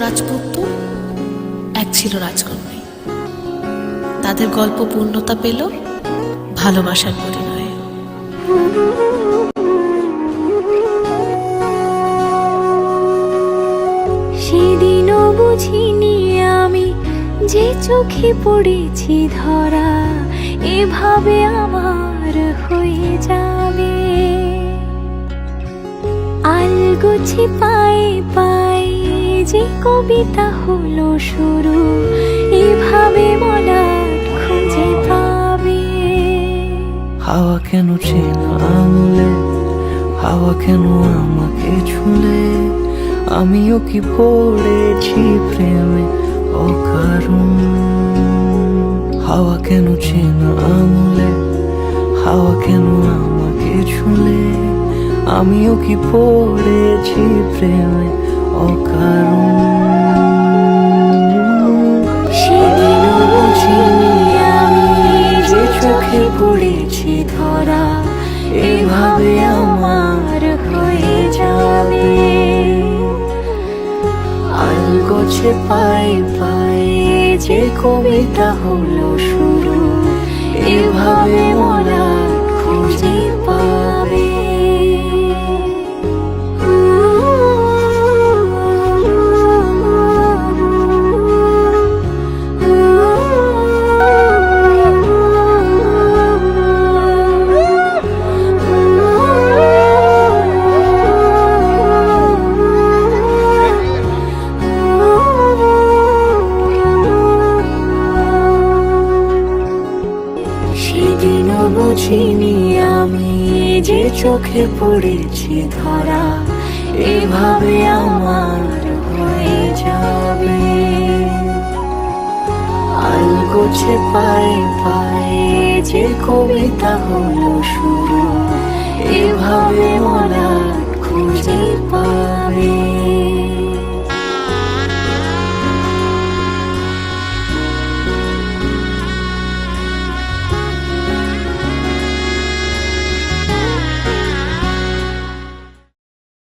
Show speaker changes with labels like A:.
A: রাজপুত্র, এক ছিল রাজকন্যা। তাদের গল্প পূর্ণতা পেল ভালোবাসার পরিণয়ে।
B: সেদিনও বুঝিনি আমি যে চোখে পড়েছি ধরা, এভাবে আমার হয়ে যাবে। আলগোছে পায়ে পায়ে যে কবিতা হলো শুরু, এভাবে মলাট খুঁজে পাবে।
C: হাওয়া কেন চেনা আঙুলে, হাওয়া কেন আমাকে ছুলে, আমিও কি পড়েছি প্রেমে অকারণ। হাওয়া কেন চেনা আঙুলে, হাওয়া কেন আমাকে ছুলে, আমিও কি পড়েছি প্রেমে অকারণ।
B: সেদিনও বুঝিনি আমি যে চোখে পড়েছি ধরা, এভাবে আমার হয়ে যাবে।
C: আলগোছে পায়ে পায়ে যে কবিতা হলো শুরু,
B: এভাবে মলাট খুঁজে পাবে।
C: সেদিনও বুঝিনি আমি যে চোখে পড়েছি ধরা, এভাবে আমার হয়ে যাবে। আলগোছে পায়ে পায়ে যে কবিতা হলো শুরু, এভাবে মলাট